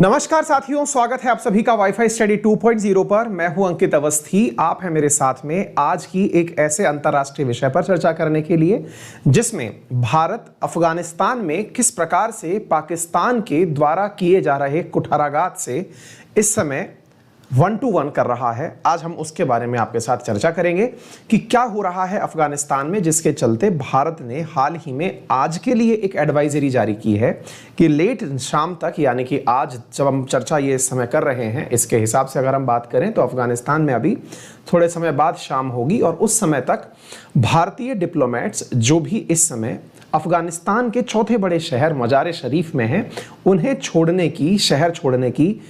नमस्कार साथियों, स्वागत है आप सभी का वाईफाई स्टडी 2.0 पर। मैं हूं अंकित अवस्थी, आप हैं मेरे साथ में आज की एक ऐसे अंतर्राष्ट्रीय विषय पर चर्चा करने के लिए जिसमें भारत अफगानिस्तान में किस प्रकार से पाकिस्तान के द्वारा किए जा रहे कुठाराघात से इस समय 1-1 कर रहा है। आज हम उसके बारे में आपके साथ चर्चा करेंगे कि क्या हो रहा है अफगानिस्तान में, जिसके चलते भारत ने हाल ही में आज के लिए एक एडवाइजरी जारी की है कि लेट शाम तक, यानी कि आज जब हम चर्चा ये इस समय कर रहे हैं, इसके हिसाब से अगर हम बात करें तो अफगानिस्तान में अभी थोड़े समय बाद शाम होगी और उस समय तक भारतीय डिप्लोमेट्स जो भी इस समय अफगानिस्तान के चौथे बड़े शहर मजार-ए-शरीफ में हैं, उन्हें शहर छोड़ने की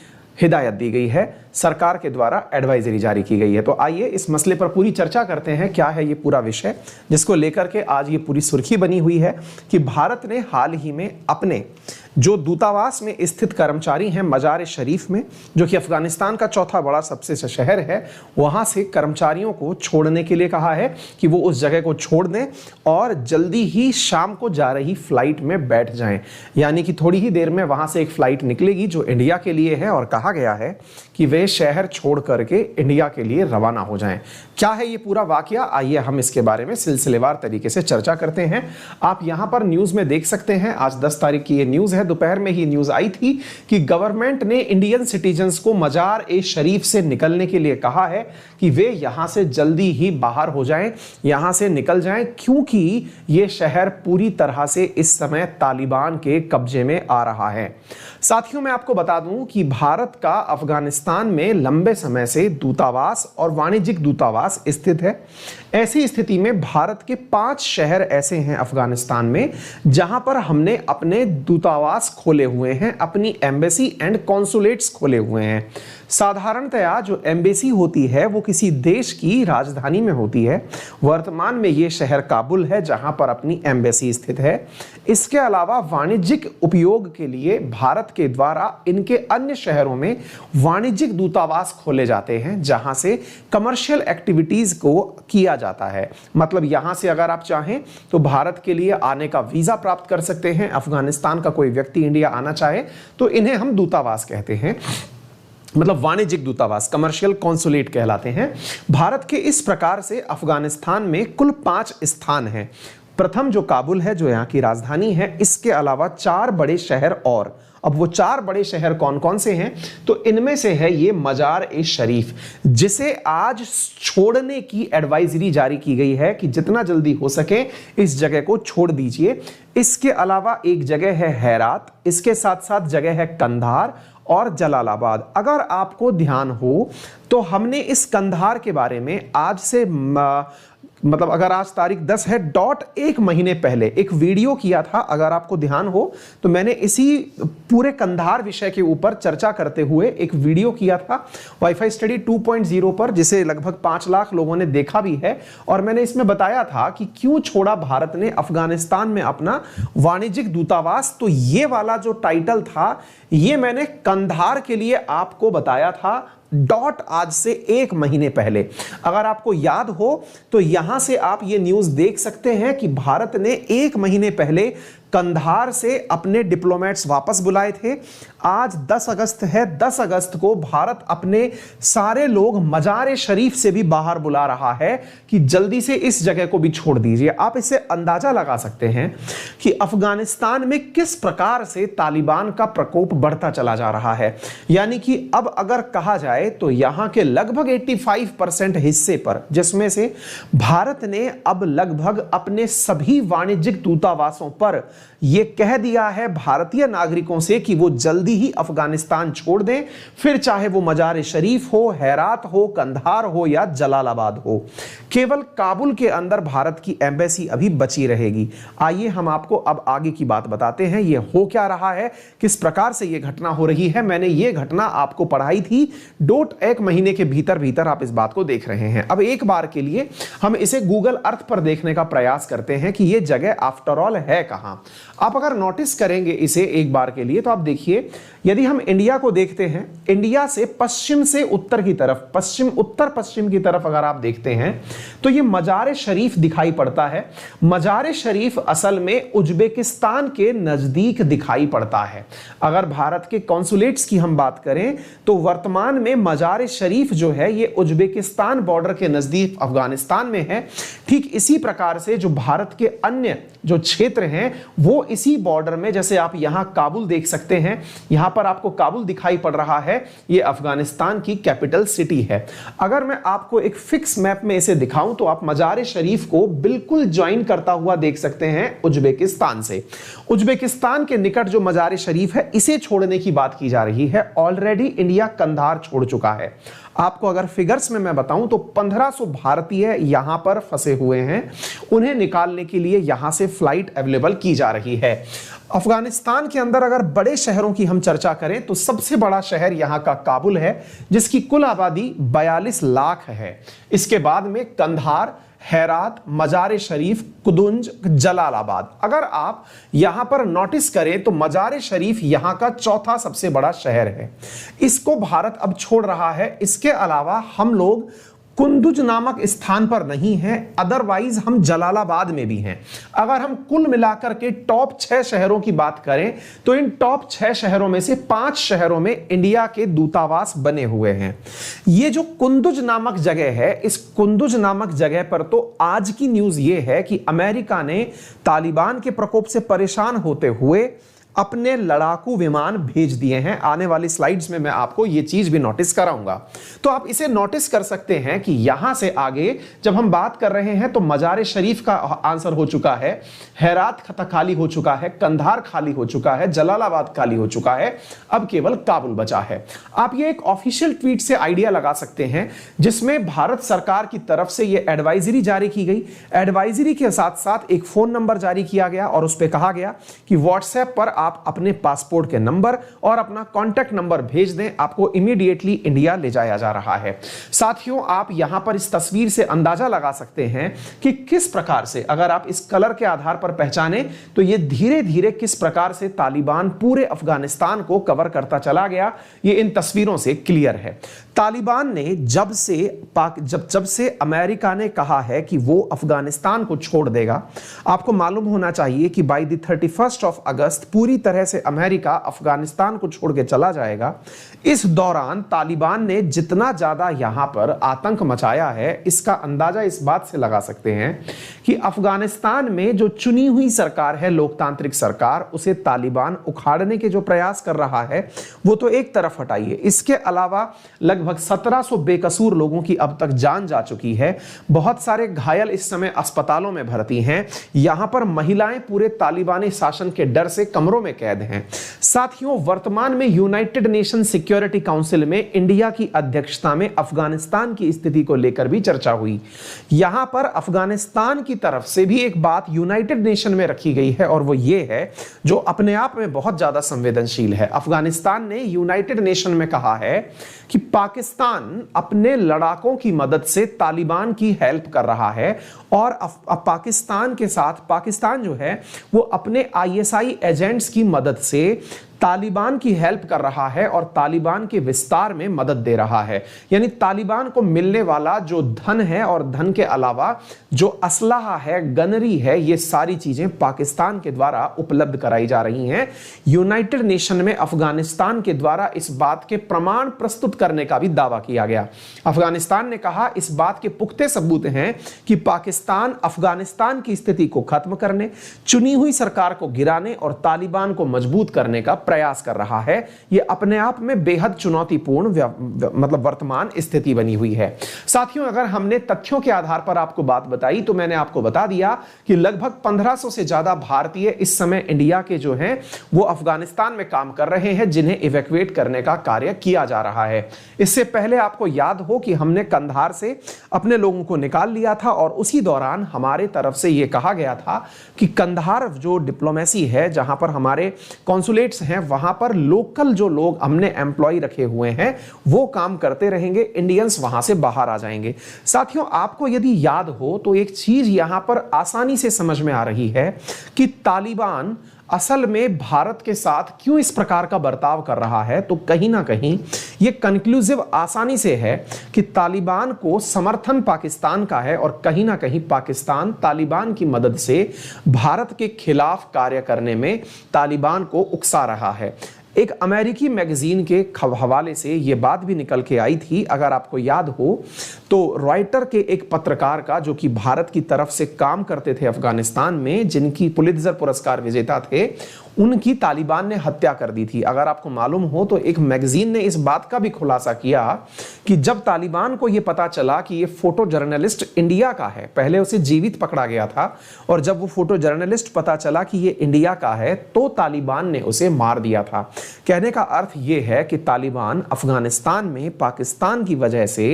हिदायत दी गई है। सरकार के द्वारा एडवाइजरी जारी की गई है। तो आइए इस मसले पर पूरी चर्चा करते हैं। क्या है ये पूरा विषय जिसको लेकर के आज ये पूरी सुर्खी बनी हुई है कि भारत ने हाल ही में अपने जो दूतावास में स्थित कर्मचारी हैं मजार-ए-शरीफ में, जो कि अफगानिस्तान का चौथा बड़ा सबसे शहर है, वहां से कर्मचारियों को छोड़ने के लिए कहा है कि वो उस जगह को छोड़ दें और जल्दी ही शाम को जा रही फ्लाइट में बैठ जाएं। यानी कि थोड़ी ही देर में वहां से एक फ्लाइट निकलेगी जो इंडिया के लिए है और कहा गया है कि वे शहर छोड़ करके इंडिया के लिए रवाना हो जाएं। क्या है ये पूरा वाकया, आइए हम इसके बारे में सिलसिलेवार तरीके से चर्चा करते हैं। आप यहां पर न्यूज में देख सकते हैं, आज 10 तारीख की ये न्यूज है। दोपहर में ही न्यूज आई थी कि गवर्नमेंट ने इंडियन सिटीजन्स को मजार-ए-शरीफ से निकलने के लिए कहा है कि वे यहां से जल्दी ही बाहर हो जाएं, यहां से निकल जाएं, क्योंकि ये शहर पूरी तरह से इस समय तालिबान के कब्जे में आ रहा है। साथियों, मैं आपको बता दूं कि भारत का अफगानिस्तान में लंबे समय से दूतावास और वाणिज्यिक दूतावास स्थित है। ऐसी स्थिति में भारत के 5 शहर ऐसे हैं अफगानिस्तान में जहां पर हमने अपने दूतावास खोले हुए हैं, अपनी एम्बेसी एंड कॉन्सुलेट्स खोले हुए हैं। साधारणतया जो एम्बेसी होती है वो किसी देश की राजधानी में होती है। वर्तमान में ये शहर काबुल है जहां पर अपनी एम्बेसी स्थित है। इसके अलावा वाणिज्यिक उपयोग के लिए भारत के द्वारा इनके अन्य शहरों में वाणिज्यिक दूतावास खोले जाते हैं जहां से कमर्शियल एक्टिविटीज को किया जाता है। मतलब यहां से अगर आप चाहें तो भारत के लिए आने का वीजा प्राप्त कर सकते हैं। अफगानिस्तान का कोई व्यक्ति इंडिया आना चाहे तो इन्हें हम दूतावास कहते हैं, मतलब वाणिज्यिक दूतावास, कमर्शियल कॉन्सुलेट कहलाते हैं। भारत के इस प्रकार से अफगानिस्तान में कुल 5 स्थान हैं। प्रथम जो काबुल है, जो यहाँ की राजधानी है, इसके अलावा 4 बड़े शहर और। अब वो 4 बड़े शहर कौन कौन से हैं? तो इनमें से है ये मजार-ए-शरीफ, जिसे आज छोड़ने की एडवाइजरी जारी की गई है कि जितना जल्दी हो सके इस जगह को छोड़ दीजिए। इसके अलावा एक जगह है हेरात, इसके साथ साथ जगह है कंधार और जलालाबाद। अगर आपको ध्यान हो तो हमने इस कंधार के बारे में आज से मतलब अगर आज तारीख 10 है, 1 महीने पहले एक वीडियो किया था। अगर आपको ध्यान हो तो मैंने इसी पूरे कंधार विषय के ऊपर चर्चा करते हुए एक वीडियो किया था वाईफाई स्टडी 2.0 पर, जिसे लगभग 5 लाख लोगों ने देखा भी है। और मैंने इसमें बताया था कि क्यों छोड़ा भारत ने अफगानिस्तान में अपना वाणिज्यिक दूतावास। तो ये वाला जो टाइटल था ये मैंने कंधार के लिए आपको बताया था आज से 1 महीने पहले। अगर आपको याद हो तो यहां से आप ये न्यूज देख सकते हैं कि भारत ने 1 महीने पहले कंधार से अपने डिप्लोमेट्स वापस बुलाए थे। आज 10 अगस्त है, 10 अगस्त को भारत अपने सारे लोग मजार-ए-शरीफ से भी बाहर बुला रहा है कि जल्दी से इस जगह को भी छोड़ दीजिए। आप इससे अंदाजा लगा सकते हैं कि अफगानिस्तान में किस प्रकार से तालिबान का प्रकोप बढ़ता चला जा रहा है। यानी कि अब अगर कहा जाए तो यहां के लगभग 85% हिस्से पर, जिसमें से भारत ने अब लगभग अपने सभी वाणिज्यिक दूतावासों पर यह कह दिया है भारतीय नागरिकों से कि वो जल्दी ही अफगानिस्तान छोड़ दें, फिर चाहे वो मजार-ए-शरीफ हो, हेरात हो, कंधार हो या जलालाबाद हो। केवल काबुल के अंदर भारत की एम्बेसी अभी बची रहेगी। आइए हम आपको अब आगे की बात बताते हैं, ये हो क्या रहा है, किस प्रकार से ये घटना हो रही है। मैंने ये घटना आपको पढ़ाई थी, 1 महीने के भीतर भीतर आप इस बात को देख रहे हैं। अब एक बार के लिए हम इसे गूगल अर्थ पर देखने का प्रयास करते हैं कि ये जगह आफ्टर ऑल है कहां। आप अगर नोटिस करेंगे इसे एक बार के लिए तो आप देखिए, यदि हम इंडिया को देखते हैं, इंडिया से पश्चिम से उत्तर की तरफ, पश्चिम उत्तर पश्चिम की तरफ अगर आप देखते हैं तो ये मजार शरीफ दिखाई पड़ता है। मजार शरीफ असल में उज्बेकिस्तान के नजदीक दिखाई पड़ता है। अगर भारत के कॉन्सुलेट्स की हम बात करें तो वर्तमान में मजार शरीफ जो है ये उज्बेकिस्तान बॉर्डर के नजदीक अफगानिस्तान में है। ठीक इसी प्रकार से जो भारत के अन्य जो क्षेत्र हैं वो इसी बॉर्डर में, जैसे आप यहां काबुल देख सकते हैं, यहां पर आपको काबुल दिखाई पड़ रहा है, ये अफगानिस्तान की कैपिटल सिटी है। अगर मैं आपको एक फिक्स मैप में इसे दिखाऊं तो आप मजार शरीफ को बिल्कुल ज्वाइन करता हुआ देख सकते हैं उज्बेकिस्तान से। उज्बेकिस्तान के निकट जो मजार शरीफ है इसे छोड़ने की बात की जा रही है। ऑलरेडी इंडिया कंधार छोड़ चुका है। आपको अगर फिगर्स में मैं बताऊं तो 1500 भारतीय यहां पर फंसे हुए हैं, उन्हें निकालने के लिए यहां से फ्लाइट अवेलेबल की जा रही है। अफगानिस्तान के अंदर अगर बड़े शहरों की हम चर्चा करें तो सबसे बड़ा शहर यहां का काबुल है, जिसकी कुल आबादी 42 लाख है। इसके बाद में कंधार, हेरात, मजार शरीफ, कुदुंज, जलालाबाद। अगर आप यहां पर नोटिस करें तो मजार शरीफ यहां का चौथा सबसे बड़ा शहर है। इसको भारत अब छोड़ रहा है। इसके अलावा हम लोग कुंदुज नामक स्थान पर नहीं हैं, अदरवाइज हम जलालाबाद में भी हैं। अगर हम कुल मिलाकर के टॉप 6 शहरों की बात करें तो इन टॉप 6 शहरों में से 5 शहरों में इंडिया के दूतावास बने हुए हैं। ये जो कुंदुज नामक जगह है, इस कुंदुज नामक जगह पर तो आज की न्यूज ये है कि अमेरिका ने तालिबान के प्रकोप से परेशान होते हुए अपने लड़ाकू विमान भेज दिए हैं। आने वाली स्लाइड्स में मैं आपको यह चीज भी नोटिस कराऊंगा। तो आप इसे नोटिस कर सकते हैं कि यहां से आगे जब हम बात कर रहे हैं तो मजार शरीफ का आंसर हो चुका है, हेरात खाली हो चुका है, कंधार खाली हो चुका है, जलालाबाद खाली हो चुका है, अब केवल काबुल बचा है। आप ये एक ऑफिशियल ट्वीट से आइडिया लगा सकते हैं जिसमें भारत सरकार की तरफ से यह एडवाइजरी जारी की गई। एडवाइजरी के साथ साथ एक फोन नंबर जारी किया गया और उस पर कहा गया कि व्हाट्सएप पर आप अपने पासपोर्ट के नंबर और अपना कांटेक्ट नंबर भेज दें, आपको इमीडिएटली इंडिया ले जाया जा रहा है। साथियों, आप यहां पर इस तस्वीर से अंदाजा लगा सकते हैं कि किस प्रकार से, अगर आप इस कलर के आधार पर पहचाने तो ये धीरे धीरे किस प्रकार से तालिबान पूरे अफगानिस्तान को कवर करता चला गया, ये इन तस्वीरों से क्लियर है। तालिबान ने जब से अमेरिका ने कहा है कि वो अफगानिस्तान को छोड़ देगा, आपको मालूम होना चाहिए कि बाय द 31 ऑफ अगस्त पूरी तरह से अमेरिका अफगानिस्तान को छोड़ के चला जाएगा। इस दौरान तालिबान ने जितना ज्यादा यहां पर आतंक मचाया है, इसका अंदाजा इस बात से लगा सकते हैं कि अफगानिस्तान में जो चुनी हुई सरकार है, लोकतांत्रिक सरकार, उसे तालिबान उखाड़ने के जो प्रयास कर रहा है वो तो एक तरफ हटाइए, इसके अलावा लगभग 1700 बेकसूर लोगों की अब तक जान जा चुकी है। बहुत सारे घायल इस समय अस्पतालों में भर्ती हैं। यहां पर महिलाएं पूरे तालिबानी शासन के डर से कमरों में कैद हैं। साथियों, वर्तमान में यूनाइटेड नेशन सिक्योरिटी काउंसिल में इंडिया की अध्यक्षता में अफगानिस्तान की स्थिति को लेकर भी चर्चा हुई। यहां पर अफगानिस्तान की तरफ से भी एक बात यूनाइटेड नेशन में रखी गई है और वो ये है, जो अपने आप में बहुत ज्यादा संवेदनशील है। अफगानिस्तान ने यूनाइटेड नेशन में कहा है कि पाकिस्तान अपने लड़ाकों की मदद से तालिबान की हेल्प कर रहा है और पाकिस्तान के साथ पाकिस्तान जो है वो अपने आईएसआई एजेंट्स की मदद से तालिबान की हेल्प कर रहा है और तालिबान के विस्तार में मदद दे रहा है। यानी तालिबान को मिलने वाला जो धन है और धन के अलावा जो असलाहा है, गनरी है, ये सारी चीजें पाकिस्तान के द्वारा उपलब्ध कराई जा रही हैं। यूनाइटेड नेशन में अफगानिस्तान के द्वारा इस बात के प्रमाण प्रस्तुत करने का भी दावा किया गया। अफगानिस्तान ने कहा इस बात के पुख्ते सबूत हैं कि पाकिस्तान अफगानिस्तान की स्थिति को खत्म करने, चुनी हुई सरकार को गिराने और तालिबान को मजबूत करने का प्रयास कर रहा है। यह अपने आप में बेहद चुनौतीपूर्ण मतलब वर्तमान स्थिति बनी हुई है। साथियों, अगर हमने तथ्यों के आधार पर आपको बात बताई तो मैंने आपको बता दिया कि लगभग 1500 से ज्यादा भारतीय इस समय इंडिया के जो हैं वो अफगानिस्तान में काम कर रहे हैं, जिन्हें इवैक्यूएट करने का कार्य किया जा रहा है। इससे पहले आपको याद हो कि हमने कंधार से अपने लोगों को निकाल लिया था और उसी दौरान हमारे तरफ से यह कहा गया था कि कंधार जो डिप्लोमेसी है, जहां पर हमारे कॉन्सुलेट्स हैं हैं वहां पर लोकल जो लोग हमने एम्प्लॉय रखे हुए हैं वो काम करते रहेंगे, इंडियंस वहां से बाहर आ जाएंगे। साथियों, आपको यदि याद हो तो एक चीज यहां पर आसानी से समझ में आ रही है कि तालिबान असल में भारत के साथ क्यों इस प्रकार का बर्ताव कर रहा है। तो कहीं ना कहीं यह कंक्लूसिव आसानी से है कि तालिबान को समर्थन पाकिस्तान का है और कहीं ना कहीं पाकिस्तान तालिबान की मदद से भारत के खिलाफ कार्य करने में तालिबान को उकसा रहा है। एक अमेरिकी मैगजीन के हवाले से यह बात भी निकल के आई थी, अगर आपको याद हो तो रॉयटर के एक पत्रकार का, जो कि भारत की तरफ से काम करते थे अफगानिस्तान में, जिनकी पुलित्जर पुरस्कार विजेता थे, उनकी तालिबान ने हत्या कर दी थी। अगर आपको मालूम हो तो एक मैगजीन ने इस बात का भी खुलासा किया कि जब तालिबान को यह पता चला कि यह फोटो जर्नलिस्ट इंडिया का है, पहले उसे जीवित पकड़ा गया था, और जब वो फोटो जर्नलिस्ट पता चला कि यह इंडिया का है तो तालिबान ने उसे मार दिया था। कहने का अर्थ यह है कि तालिबान अफगानिस्तान में पाकिस्तान की वजह से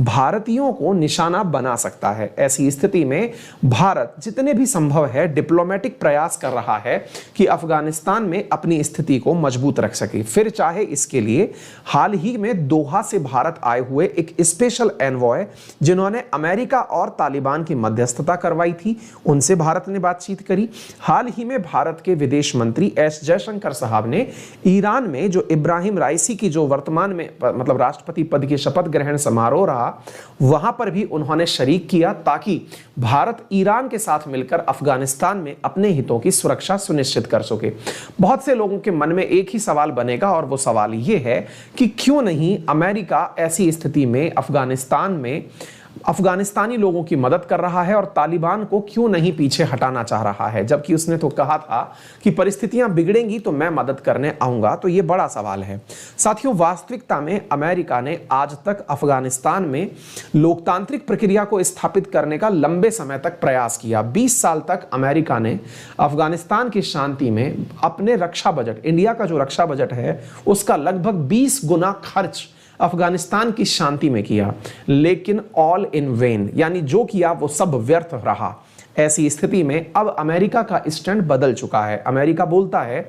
भारतीयों को निशाना बना सकता है। ऐसी स्थिति में भारत जितने भी संभव है डिप्लोमेटिक प्रयास कर रहा है कि अफगानिस्तान में अपनी स्थिति को मजबूत रख सके। फिर चाहे इसके लिए हाल ही में दोहा से भारत आए हुए एक स्पेशल एनवॉय, जिन्होंने अमेरिका और तालिबान की मध्यस्थता करवाई थी, उनसे भारत ने बातचीत करी। हाल ही में भारत के विदेश मंत्री एस जयशंकर साहब ने ईरान में जो इब्राहिम राइसी की जो वर्तमान में मतलब राष्ट्रपति पद की शपथ ग्रहण समारोह रहा, वहां पर भी उन्होंने शरीक किया ताकि भारत ईरान के साथ मिलकर अफगानिस्तान में अपने हितों की सुरक्षा सुनिश्चित कर सके। बहुत से लोगों के मन में एक ही सवाल बनेगा और वो सवाल ये है कि क्यों नहीं अमेरिका ऐसी स्थिति में अफगानिस्तान में अफगानिस्तानी लोगों की मदद कर रहा है और तालिबान को क्यों नहीं पीछे हटाना चाह रहा है, जबकि उसने तो कहा था कि परिस्थितियां बिगड़ेंगी तो मैं मदद करने आऊंगा। तो यह बड़ा सवाल है। साथियों, वास्तविकता में अमेरिका ने आज तक अफगानिस्तान में लोकतांत्रिक प्रक्रिया को स्थापित करने का लंबे समय तक प्रयास किया। 20 साल तक अमेरिका ने अफगानिस्तान की शांति में अपने रक्षा बजट, इंडिया का जो रक्षा बजट है उसका लगभग 20 गुना खर्च अफगानिस्तान की शांति में किया, लेकिन ऑल इन वेन, यानी जो किया वो सब व्यर्थ रहा। ऐसी स्थिति में अब अमेरिका का स्टैंड बदल चुका है। अमेरिका बोलता है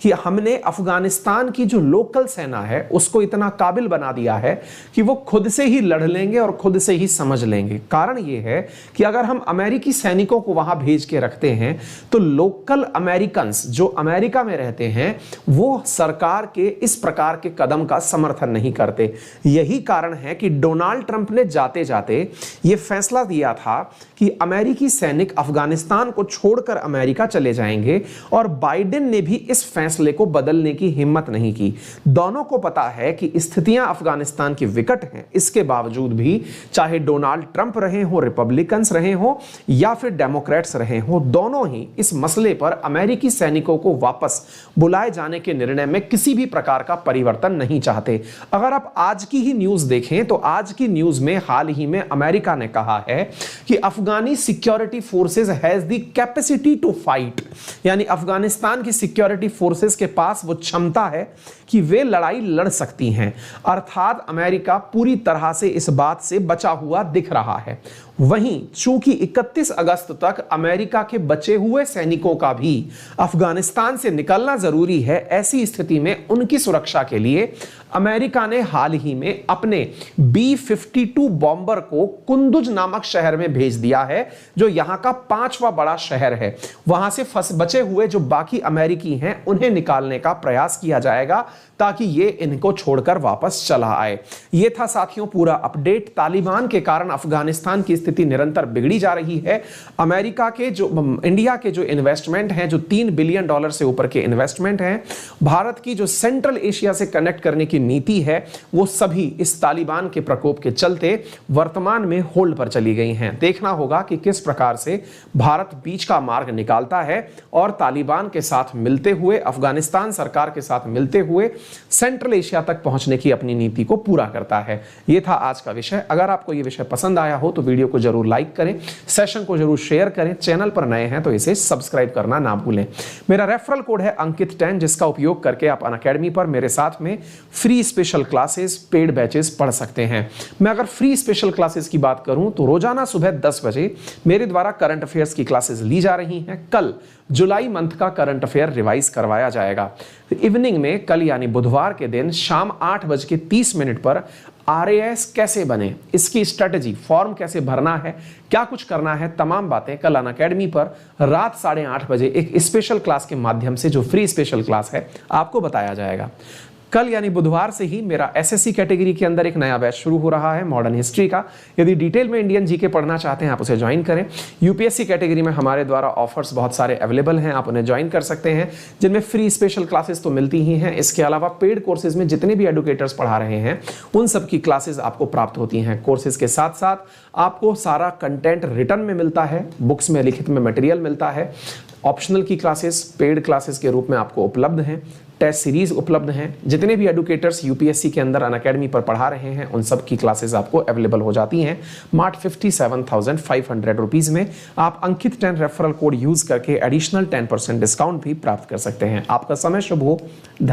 कि हमने अफगानिस्तान की जो लोकल सेना है उसको इतना काबिल बना दिया है कि वो खुद से ही लड़ लेंगे और खुद से ही समझ लेंगे। कारण ये है कि अगर हम अमेरिकी सैनिकों को वहां भेज के रखते हैं तो लोकल अमेरिकन्स जो अमेरिका में रहते हैं वो सरकार के इस प्रकार के कदम का समर्थन नहीं करते। यही कारण है कि डोनाल्ड ट्रंप ने जाते जाते ये फैसला दिया था कि अमेरिकी सैनिक अफगानिस्तान को छोड़कर अमेरिका चले जाएंगे, और बाइडेन ने भी इस फैसले को बदलने की हिम्मत नहीं की। दोनों को पता है कि स्थितियां अफगानिस्तान की विकट हैं, इसके बावजूद भी चाहे डोनाल्ड ट्रंप रहे हो, रिपब्लिकन्स रहे हो या फिर डेमोक्रेट्स रहे हो, दोनों ही इस मसले पर अमेरिकी सैनिकों को वापस बुलाए जाने के निर्णय में किसी भी प्रकार का परिवर्तन नहीं चाहते। अगर आप आज की ही न्यूज देखें तो आज की न्यूज में हाल ही में अमेरिका ने कहा है कि अफगानी security forces has the capacity to fight, यानी अफगानिस्तान की सिक्योरिटी फोर्सेस के पास वो क्षमता है कि वे लड़ाई लड़ सकती हैं। अर्थात अमेरिका पूरी तरह से इस बात से बचा हुआ दिख रहा है। वहीं चूंकि 31 अगस्त तक अमेरिका के बचे हुए सैनिकों का भी अफगानिस्तान से निकलना जरूरी है, ऐसी स्थिति में उनकी सुरक्षा के लिए अमेरिका ने हाल ही में अपने B-52 बॉम्बर को कुंदुज नामक शहर में भेज दिया है, जो यहां का 5वां बड़ा शहर है। वहां से बचे हुए जो बाकी अमेरिकी हैं उन्हें निकालने का प्रयास किया जाएगा ताकि ये इनको छोड़कर वापस चला आए। ये था साथियों पूरा अपडेट। तालिबान के कारण अफगानिस्तान की स्थिति निरंतर बिगड़ी जा रही है। अमेरिका के जो इंडिया के जो इन्वेस्टमेंट हैं, जो $3 बिलियन से ऊपर के इन्वेस्टमेंट हैं, भारत की जो सेंट्रल एशिया से कनेक्ट करने की नीति है, वो सभी इस तालिबान के प्रकोप के चलते वर्तमान में होल्ड पर चली गई हैं। देखना होगा कि किस प्रकार से भारत बीच का मार्ग निकालता है और तालिबान के साथ मिलते हुए, अफगानिस्तान सरकार के साथ मिलते हुए सेंट्रल एशिया तक पहुंचने की अपनी नीति को पूरा करता है। यह था आज का विषय। अगर आपको यह विषय पसंद आया हो तो वीडियो को को जरूर लाइक करें, सेशन को जरूर शेयर करें, चैनल पर नए हैं तो इसे सब्सक्राइब करना ना भूलें। मेरा रेफरल कोड है अंकित10, जिसका उपयोग करके आप अनअकैडमी पर मेरे साथ में free special classes, paid batches पढ़ सकते हैं। मैं अगर फ्री स्पेशल क्लासेस की बात करूं तो रोजाना सुबह 10 बजे मेरे द्वारा करंट अफेयर्स की क्लासेस ली जा रही हैं। कल जुलाई मंथ का करंट अफेयर रिवाइज करवाया जाएगा। इवनिंग में कल यानी बुधवार के दिन शाम 8:30 पर RAS कैसे बने, इसकी स्ट्रेटजी, फॉर्म कैसे भरना है, क्या कुछ करना है, तमाम बातें कल अनअकैडमी पर रात 8:30 बजे एक स्पेशल क्लास के माध्यम से, जो फ्री स्पेशल क्लास है, आपको बताया जाएगा। कल यानी बुधवार से ही मेरा SSC कैटेगरी के अंदर एक नया बैच शुरू हो रहा है मॉडर्न हिस्ट्री का। यदि डिटेल में इंडियन जीके पढ़ना चाहते हैं आप उसे ज्वाइन करें। UPSC कैटेगरी में हमारे द्वारा ऑफर्स बहुत सारे अवेलेबल हैं, आप उन्हें ज्वाइन कर सकते हैं, जिनमें फ्री स्पेशल क्लासेस तो मिलती ही हैं। इसके अलावा पेड कोर्सेज में जितने भी एडुकेटर्स पढ़ा रहे हैं उन सब की क्लासेस आपको प्राप्त होती हैं। कोर्सेज के साथ साथ आपको सारा कंटेंट रिटर्न में मिलता है, बुक्स में लिखित में मटेरियल मिलता है। ऑप्शनल की क्लासेस पेड क्लासेस के रूप में आपको उपलब्ध हैं, टेस्ट सीरीज उपलब्ध हैं। जितने भी एडुकेटर्स UPSC के अंदर अनअकैडमी पर पढ़ा रहे हैं उन सब की क्लासेस आपको अवेलेबल हो जाती हैं मात्र 57,500 रुपीज में। आप अंकित10 रेफरल कोड यूज करके एडिशनल 10% डिस्काउंट भी प्राप्त कर सकते हैं। आपका समय शुभ हो। धन्यवाद।